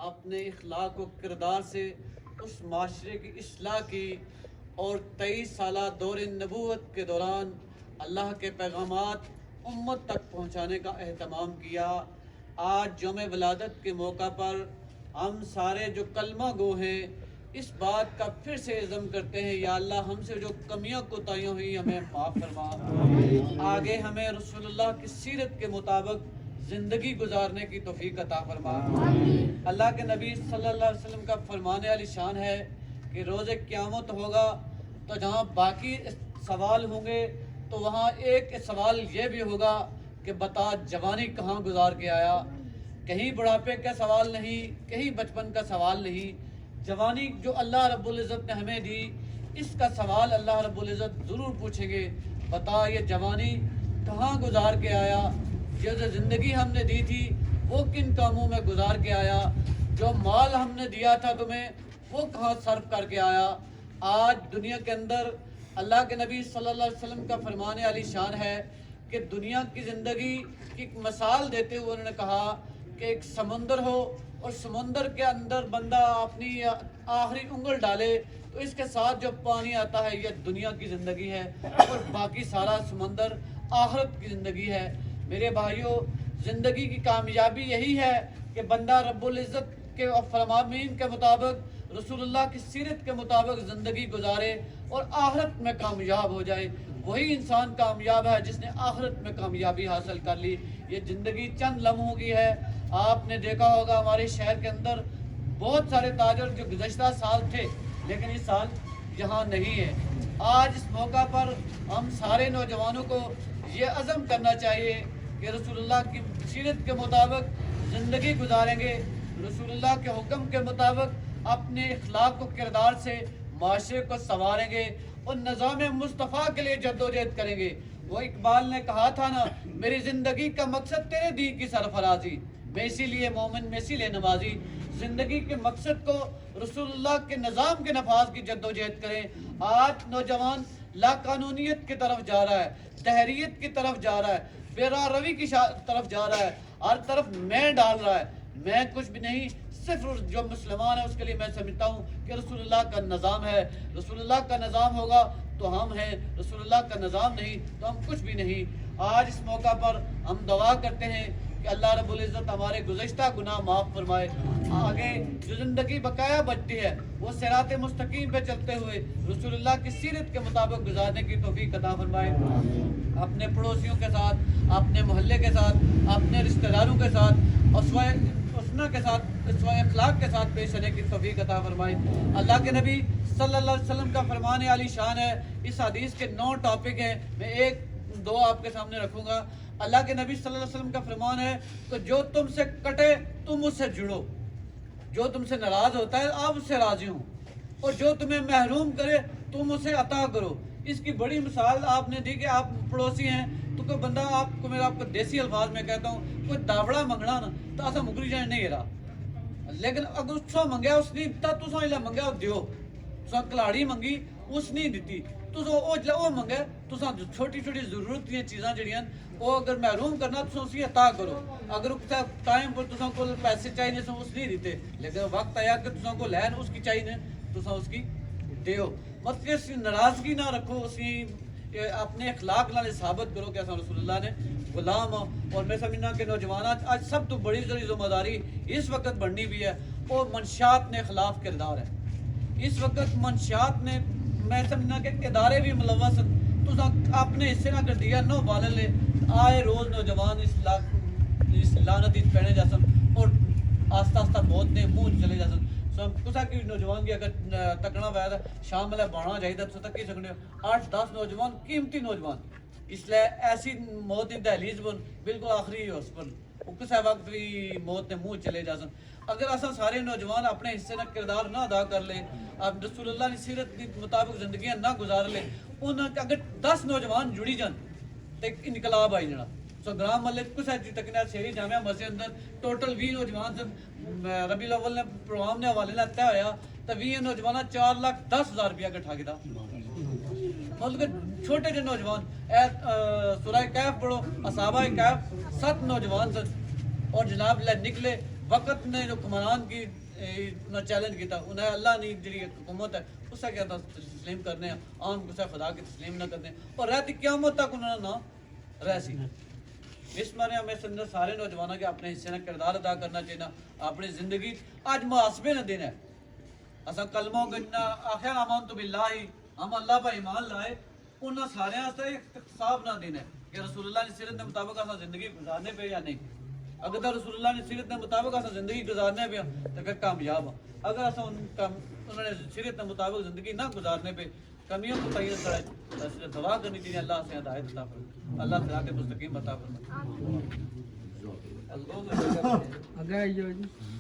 اپنے اخلاق و کردار سے اس معاشرے کی اصلاح کی اور 23 سالہ دور نبوت کے دوران اللہ کے پیغامات امت تک پہنچانے کا اہتمام کیا۔ آج یوم ولادت کے موقع پر ہم سارے جو کلمہ گو ہیں اس بات کا پھر سے عزم کرتے ہیں، یا اللہ ہم سے جو کمیاں کوتاہیاں ہوئی ہمیں معاف فرما، آگے ہمیں رسول اللہ کی سیرت کے مطابق زندگی گزارنے کی توفیق عطا فرما۔ اللہ کے نبی صلی اللہ علیہ وسلم کا فرمان علی شان ہے کہ روز قیامت ہوگا تو جہاں باقی سوال ہوں گے تو وہاں ایک سوال یہ بھی ہوگا کہ بتا جوانی کہاں گزار کے آیا۔ کہیں بڑھاپے کا سوال نہیں، کہیں بچپن کا سوال نہیں، جوانی جو اللہ رب العزت نے ہمیں دی اس کا سوال اللہ رب العزت ضرور پوچھیں گے، بتا یہ جوانی کہاں گزار کے آیا، یہ جو زندگی ہم نے دی تھی وہ کن کاموں میں گزار کے آیا، جو مال ہم نے دیا تھا تمہیں وہ کہاں صرف کر کے آیا۔ آج دنیا کے اندر اللہ کے نبی صلی اللہ علیہ وسلم کا فرمان علی شان ہے کہ دنیا کی زندگی کی مثال دیتے ہوئے انہوں نے کہا کہ ایک سمندر ہو اور سمندر کے اندر بندہ اپنی آخری انگل ڈالے تو اس کے ساتھ جو پانی آتا ہے یہ دنیا کی زندگی ہے اور باقی سارا سمندر آخرت کی زندگی ہے۔ میرے بھائیوں، زندگی کی کامیابی یہی ہے کہ بندہ رب العزت کے فرمانین کے مطابق، رسول اللہ کی سیرت کے مطابق زندگی گزارے اور آخرت میں کامیاب ہو جائے۔ وہی انسان کامیاب ہے جس نے آخرت میں کامیابی حاصل کر لی۔ یہ زندگی چند لمحوں کی ہے۔ آپ نے دیکھا ہوگا ہمارے شہر کے اندر بہت سارے تاجر جو گزشتہ سال تھے لیکن اس سال یہاں نہیں ہے۔ آج اس موقع پر ہم سارے نوجوانوں کو یہ عزم کرنا چاہیے کہ رسول اللہ کی سیرت کے مطابق زندگی گزاریں گے، رسول اللہ کے حکم کے مطابق اپنے اخلاق و کردار سے معاشرے کو سنواریں گے اور نظام مصطفیٰ کے لیے جدوجہد کریں گے۔ وہ اقبال نے کہا تھا نا، میری زندگی کا مقصد تیرے دین کی سرفرازی، میں اسی لیے مومن میں اسی لیے نمازی۔ زندگی کے مقصد کو رسول اللہ کے نظام کے نفاذ کی جدوجہد کریں۔ آج نوجوان لا قانونیت کی طرف جا رہا ہے، تحریت کی طرف جا رہا ہے، بے راہ روی کی طرف جا رہا ہے، ہر طرف میں ڈال رہا ہے۔ میں کچھ بھی نہیں، صرف جو مسلمان ہے اس کے لیے میں سمجھتا ہوں کہ رسول اللہ کا نظام ہے۔ رسول اللہ کا نظام ہوگا تو ہم ہیں، رسول اللہ کا نظام نہیں تو ہم کچھ بھی نہیں۔ آج اس موقع پر ہم دعا کرتے ہیں کہ اللہ رب العزت ہمارے گزشتہ گناہ معاف فرمائے، آگے جو زندگی بقایا بچتی ہے وہ صراط مستقیم پہ چلتے ہوئے رسول اللہ کی سیرت کے مطابق گزارنے کی توفیق عطا فرمائے۔ اپنے پڑوسیوں کے ساتھ، اپنے محلے کے ساتھ، اپنے رشتہ داروں کے ساتھ، اسوہ کے ساتھ، اسوہ اخلاق کے ساتھ پیش آنے کی توفیق عطا فرمائے۔ اللہ کے نبی صلی اللہ علیہ وسلم کا فرمان علی شان ہے۔ اس حدیث کے 9 ٹاپک ہیں، میں 1-2 آپ کے سامنے رکھوں گا۔ اللہ کے نبی صلی اللہ علیہ وسلم کا فرمان ہے کہ جو تم سے کٹے تم اس سے جڑو، جو تم سے ناراض ہوتا ہے آپ اس سے راضی ہوں، اور جو تمہیں محروم کرے تم اسے عطا کرو۔ اس کی بڑی مثال آپ نے دی کہ آپ پڑوسی ہیں تو کوئی بندہ آپ کو، میں آپ کو دیسی الفاظ میں کہتا ہوں، کوئی داوڑا منگنا نا تو ایسا مکری جانے نہیں رہا، لیکن اگر اس سے منگیا اس نے تو منگیا دیو، کلاڑی منگی اس نہیں دیتی تو منگے تو چھوٹی چھوٹی ضرورت دیا چیزاں جڑیاں وہ اگر محروم کرنا تو اسی عطا کرو۔ اگر ٹائم پر تساں کو پیسے چاہیے سو اس نہیں دیتے، لیکن وقت آیا کہ تساں کو لین اس کی چاہیے تساں اس کی دیو۔ مطلب اسی ناراضگی نہ رکھو، اسی اپنے اخلاق نال ثابت کرو کہ ایسا رسول اللہ نے غلام ہو۔ اور میں سمجھنا کہ نوجوانات آج سب تو بڑی ذمہ داری اس وقت بڑھنی بھی ہے اور منشیات نے خلاف کردار ہے۔ اس وقت منشیات نے، میں سمجھنا کہ ادارے بھی ملوث تو اپنے حصے نہ کر دیا نو بالن لے آئے روز نوجوان اس لعنتی پہنے جا سن اور آستہ آستہ موت نے منہ چلے جا سن۔ کسا کی نوجوان کی اگر تکنا پایا تھا شام والا بانا چاہیے تو تک ہی سکنے 8-10 نوجوان قیمتی نوجوان، اس لیے ایسی موت کی دہلیز بن بالکل آخری اس پر کسا وقت بھی موت نے منہ چلے جا سن۔ اگر ایسا سارے نوجوان اپنے حصے نہ کردار نہ ادا کر لیں، اب رسول اللہ کی سیرت کے مطابق زندگیاں نہ گزار لیں، اگر 10 نوجوان جڑی جان تو ایک انقلاب آئی جانا۔ سو گرام ملے کچھ ہے تکنہ شہری جامعہ مسجد اندر ٹوٹل 20 نوجوان سے ربیع الاول نے پروگرام نے حوالے نہ طے ہویا تو 20 نوجوان 4,10,000 روپیہ کٹھا کیتا۔ مطلب کہ چھوٹے جو نوجوان سورہ کہف پڑھو، اصحابہ کہف 7 نوجوان سن اور جناب لے نکلے وقت نے جو حکمران کی انہیں چیلنج کیا انہیں اللہ نے جی حکومت ہے اس سے کیا تھا تسلیم کرنے ہیں عام کسے خدا کی تسلیم نہ کرنے اور رہتی قیامت تک انہوں نے نہ رہ سی اس میں ہمیں سندر سارے نوجوانوں کے اپنے حصے نے کردار ادا کرنا چاہیے اپنی زندگی آج محاسبے نہ دینا ہے اساں کلمہ گننا آخر آمنت باللہ ہم اللہ پر ایمان لائے انہاں سارے واسطے اختصاب نہ دینا ہے کہ رسول اللہ کی سیرت کے مطابق اساں زندگی گزارنے پہ یا نہیں اگر تو رسول اللہ کی سیرت کے مطابق اساں زندگی گزارنے پہ تو پھر کامیاب ہوں اگر اساں انہوں نے سیرت کے مطابق زندگی نہ گزارنے پہ کمیوں کو تعین کرے تو اس لیے دعا کرنی چاہیے اللہ سے ہدایت عطا فرمائے اللہ صراط مستقیم عطا فرمائے اللہ اگے آئیو جی